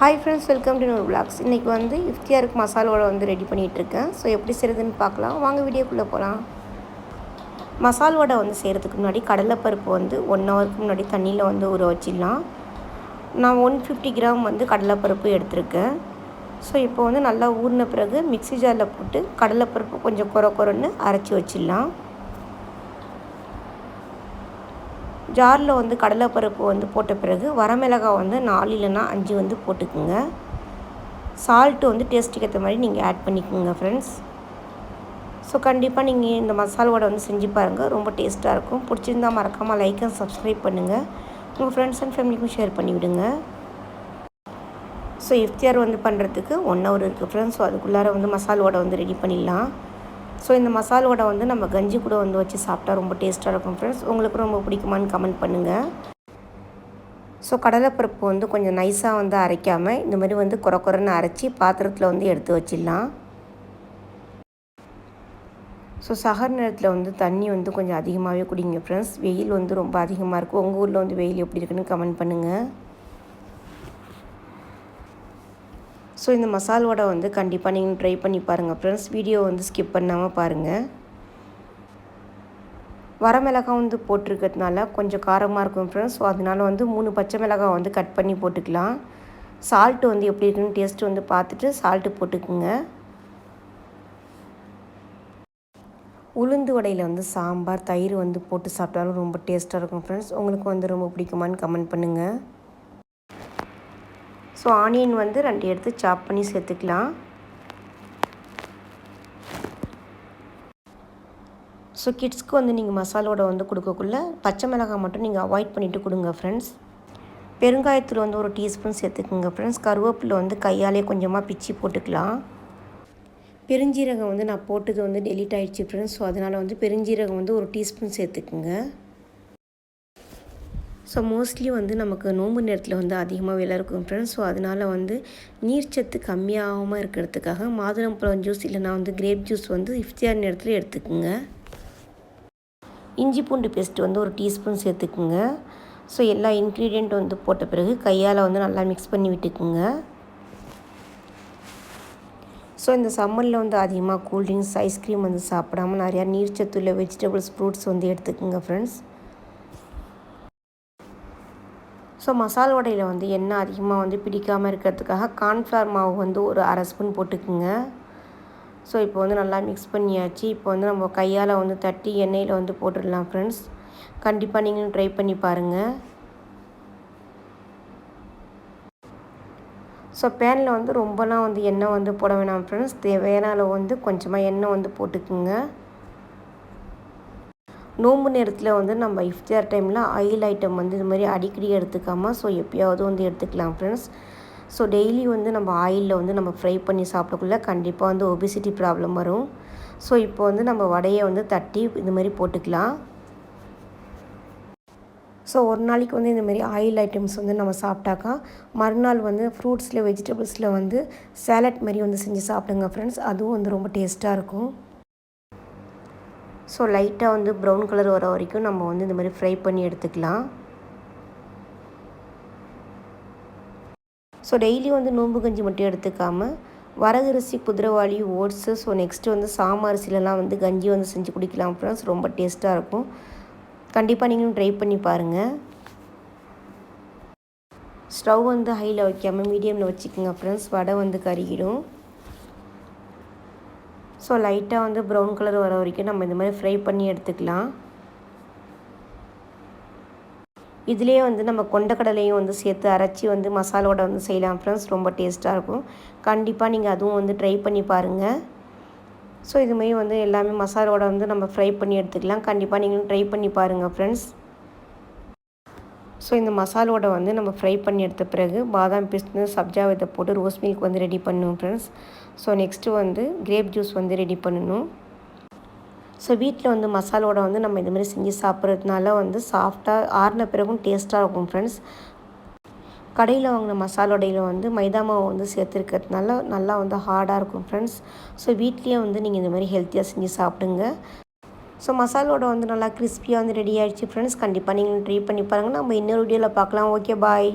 Hi friends, welcome to new vlogs. இன்றைக்கி வந்து இஃப்தியாருக்கு மசாலோட வந்து ரெடி பண்ணிகிட்ருக்கேன். ஸோ எப்படி செய்கிறதுன்னு பார்க்கலாம், வாங்க வீடியோக்குள்ளே போகலாம். மசால் வடை வந்து செய்கிறதுக்கு முன்னாடி கடலைப்பருப்பு வந்து 1 ஹவருக்கு முன்னாடி தண்ணியில் வந்து ஊற வச்சிடலாம். நான் 150 கிராம் வந்து கடலைப்பருப்பு எடுத்திருக்கேன். ஸோ இப்போ வந்து நல்லா ஊறின பிறகு மிக்ஸி ஜாரில் போட்டு கடலைப்பருப்பு கொஞ்சம் கொரன்னு அரைச்சி வச்சிடலாம். ஜாரில் வந்து கடலைப்பருப்பு வந்து போட்ட பிறகு வரமிளகாய் வந்து 4 இல்லைன்னா 5 வந்து போட்டுக்குங்க. சால்ட்டு வந்து டேஸ்ட்டுக்கு ஏற்ற மாதிரி நீங்கள் ஆட் பண்ணிக்கோங்க ஃப்ரெண்ட்ஸ். ஸோ கண்டிப்பாக நீங்கள் இந்த மசால் வடை வந்து செஞ்சு பாருங்கள், ரொம்ப டேஸ்ட்டாக இருக்கும். பிடிச்சிருந்தால் மறக்காமல் லைக் அண்ட் சப்ஸ்கிரைப் பண்ணுங்கள். உங்கள் ஃப்ரெண்ட்ஸ் அண்ட் ஃபேமிலிக்கும் ஷேர் பண்ணிவிடுங்க. ஸோ இஃப்தியார் வந்து பண்ணுறதுக்கு 1 ஹவர் இருக்குது ஃப்ரெண்ட்ஸ். ஸோ அதுக்குள்ளார வந்து மசால் வடை வந்து ரெடி பண்ணிடலாம். ஸோ இந்த மசால் வடை வந்து நம்ம கஞ்சி கூட வந்து வச்சு சாப்பிட்டா ரொம்ப டேஸ்ட்டாக இருக்கும் ஃப்ரெண்ட்ஸ். உங்களுக்கு ரொம்ப பிடிக்குமான்னு கமெண்ட் பண்ணுங்கள். ஸோ கடலைப்பருப்பு வந்து கொஞ்சம் நைஸாக வந்து அரைக்காமல் இந்த மாதிரி வந்து கொரன்னு அரைச்சி பாத்திரத்தில் வந்து எடுத்து வச்சிடலாம். ஸோ சஹர் நேரத்தில் வந்து தண்ணி வந்து கொஞ்சம் அதிகமாகவே குடிங்க ஃப்ரெண்ட்ஸ். வெயில் வந்து ரொம்ப அதிகமாக இருக்குது. உங்கள் ஊரில் வந்து வெயில் எப்படி இருக்குன்னு கமெண்ட் பண்ணுங்கள். ஸோ இந்த மசால் வடை வந்து கண்டிப்பாக நீங்கள் ட்ரை பண்ணி பாருங்கள் ஃப்ரெண்ட்ஸ். வீடியோ வந்து ஸ்கிப் பண்ணாமல் பாருங்கள். வரமிளகாய் வந்து போட்டிருக்கிறதுனால கொஞ்சம் காரமாக இருக்கும் ஃப்ரெண்ட்ஸ். ஸோ அதனால் வந்து 3 பச்சை மிளகாய் வந்து கட் பண்ணி போட்டுக்கலாம். சால்ட்டு வந்து எப்படி இருக்குன்னு டேஸ்ட்டு வந்து பார்த்துட்டு சால்ட்டு போட்டுக்குங்க. உளுந்து வடையில் வந்து சாம்பார் தயிர் வந்து போட்டு சாப்பிட்டாலும் ரொம்ப டேஸ்ட்டாக இருக்கும் ஃப்ரெண்ட்ஸ். உங்களுக்கு வந்து ரொம்ப பிடிக்குமான்னு கமெண்ட் பண்ணுங்கள். ஸோ ஆனியன் வந்து 2 எடுத்து சாப் பண்ணி சேர்த்துக்கலாம். ஸோ கிட்ஸ்க்கு வந்து நீங்கள் மசாலோட வந்து கொடுக்கக்குள்ள பச்சை மிளகாய் மட்டும் நீங்கள் அவாய்ட் பண்ணிவிட்டு கொடுங்க ஃப்ரெண்ட்ஸ். பெருங்காயத்தூள் வந்து 1 டீஸ்பூன் சேர்த்துக்குங்க ஃப்ரெண்ட்ஸ். கருவேப்பிலை வந்து கையாலே கொஞ்சமாக பிச்சு போட்டுக்கலாம். பெருஞ்சீரகம் வந்து நான் போட்டது வந்து டெலீட் ஆகிடுச்சு ஃப்ரெண்ட்ஸ். ஸோ அதனால் வந்து பெருஞ்சீரகம் வந்து 1 டீஸ்பூன் சேர்த்துக்குங்க. ஸோ மோஸ்ட்லி வந்து நமக்கு நோன்பு நேரத்தில் வந்து அதிகமாக விலை இருக்கும் ஃப்ரெண்ட்ஸ். ஸோ அதனால் வந்து நீர்ச்சத்து கம்மியாகாமல் இருக்கிறதுக்காக மாதுளம்பழம் ஜூஸ் இல்லைனா வந்து கிரேப் ஜூஸ் வந்து இஃப்தியார் நேரத்தில் எடுத்துக்குங்க. இஞ்சி பூண்டு பேஸ்ட் வந்து 1 டீஸ்பூன் சேர்த்துக்குங்க. ஸோ எல்லா இன்க்ரீடியண்ட் வந்து போட்ட பிறகு கையால் வந்து நல்லா மிக்ஸ் பண்ணி விட்டுக்குங்க. ஸோ இந்த சம்மரில் வந்து அதிகமாக கூல்ட்ரிங்க்ஸ் ஐஸ்கிரீம் வந்து சாப்பிடாமல் நிறையா நீர்ச்சத்து உள்ள வெஜிடபிள்ஸ் ஃப்ரூட்ஸ் வந்து எடுத்துக்குங்க ஃப்ரெண்ட்ஸ். ஸோ மசால் வடையில் வந்து எண்ணெய் அதிகமாக வந்து பிடிக்காமல் இருக்கிறதுக்காக கார்ன்ஃப்ளவர் மாவு வந்து 1 1/2 ஸ்பூன் போட்டுக்குங்க. ஸோ இப்போ வந்து நல்லா மிக்ஸ் பண்ணியாச்சு. இப்போ வந்து நம்ம கையால் வந்து தட்டி எண்ணெயில் வந்து போட்டுடலாம் ஃப்ரெண்ட்ஸ். கண்டிப்பாக நீங்களும் ட்ரை பண்ணி பாருங்கள். ஸோ பேனில் வந்து ரொம்பலாம் வந்து எண்ணெய் வந்து போட வேணாம் ஃப்ரெண்ட்ஸ். தேவையான அளவு வந்து கொஞ்சமாக எண்ணெய் வந்து போட்டுக்குங்க. நோன்பு நேரத்தில் வந்து நம்ம இஃப்தியார் டைமில் ஆயில் ஐட்டம் வந்து இது மாதிரி அடிக்கடி எடுத்துக்காமல் ஸோ எப்போயாவது வந்து எடுத்துக்கலாம் ஃப்ரெண்ட்ஸ். ஸோ டெய்லி வந்து நம்ம ஆயிலில் வந்து நம்ம ஃப்ரை பண்ணி சாப்பிடக்குள்ள கண்டிப்பாக வந்து ஒபிசிட்டி ப்ராப்ளம் வரும். ஸோ இப்போ வந்து நம்ம வடையை வந்து தட்டி இது மாதிரி போட்டுக்கலாம். ஸோ ஒரு நாளைக்கு வந்து இந்தமாரி ஆயில் ஐட்டம்ஸ் வந்து நம்ம சாப்பிட்டாக்கா மறுநாள் வந்து ஃப்ரூட்ஸில் வெஜிடபிள்ஸில் வந்து சேலட் மாதிரி வந்து செஞ்சு சாப்பிடுங்க ஃப்ரெண்ட்ஸ். அதுவும் வந்து ரொம்ப டேஸ்ட்டாக இருக்கும். ஸோ லைட்டாக வந்து ப்ரௌன் கலர் வர வரைக்கும் நம்ம வந்து இந்த மாதிரி ஃப்ரை பண்ணி எடுத்துக்கலாம். ஸோ டெய்லி வந்து நோம்பு கஞ்சி மட்டும் எடுத்துக்காமல் வரகரிசி குதிரைவாளி ஓட்ஸு ஸோ நெக்ஸ்ட்டு வந்து சாம அரிசிலலாம் வந்து கஞ்சி வந்து செஞ்சு குடிக்கலாம் ஃப்ரெண்ட்ஸ். ரொம்ப டேஸ்ட்டாக இருக்கும். கண்டிப்பாக நீங்களும் ட்ரை பண்ணி பாருங்கள். ஸ்டவ் வந்து ஹையில் வைக்காமல் மீடியமில் வச்சுக்கோங்க ஃப்ரெண்ட்ஸ். வடை வந்து கருகிடும். ஸோ லைட்டாக வந்து ப்ரௌன் கலர் வர வரைக்கும் நம்ம இந்த மாதிரி ஃப்ரை பண்ணி எடுத்துக்கலாம். இதிலே வந்து நம்ம கொண்டக்கடலையும் வந்து சேர்த்து அரைச்சி வந்து மசாலோட வந்து செய்யலாம் ஃப்ரெண்ட்ஸ். ரொம்ப டேஸ்ட்டாக இருக்கும். கண்டிப்பாக நீங்கள் அதுவும் வந்து ட்ரை பண்ணி பாருங்கள். ஸோ இதுமாரி வந்து எல்லாமே மசாலோட வந்து நம்ம ஃப்ரை பண்ணி எடுத்துக்கலாம். கண்டிப்பாக நீங்களும் ட்ரை பண்ணி பாருங்கள் ஃப்ரெண்ட்ஸ். ஸோ இந்த மசாலோட வந்து நம்ம ஃப்ரை பண்ணி எடுத்த பிறகு பாதாம் பிஸ்து சப்ஜா விதை போட்டு ரோஸ் மில்க் வந்து ரெடி பண்ணணும் ஃப்ரெண்ட்ஸ். ஸோ நெக்ஸ்ட்டு வந்து கிரேப் ஜூஸ் வந்து ரெடி பண்ணணும். ஸோ வீட்டில் வந்து மசாலோட வந்து நம்ம இதுமாதிரி செஞ்சு சாப்பிட்றதுனால வந்து சாஃப்டாக ஆறின பிறகும் டேஸ்ட்டாக இருக்கும் ஃப்ரெண்ட்ஸ். கடையில் வாங்கின மசாலோடையில் வந்து மைதா மாவு வந்து சேர்த்துருக்கிறதுனால நல்லா வந்து ஹார்டாக இருக்கும் ஃப்ரெண்ட்ஸ். ஸோ வீட்லேயே வந்து நீங்கள் இந்த மாதிரி ஹெல்த்தியாக செஞ்சு சாப்பிடுங்க. ஸோ மசாலோட வந்து நல்லா கிறிஸ்பியாக வந்து ரெடி ஆகிடுச்சு ஃப்ரெண்ட்ஸ். கண்டிப்பாக நீங்கள் ட்ரை பண்ணி பாருங்கள். நம்ம இன்னொரு வீடியோவில் பார்க்கலாம். ஓகே, பாய்.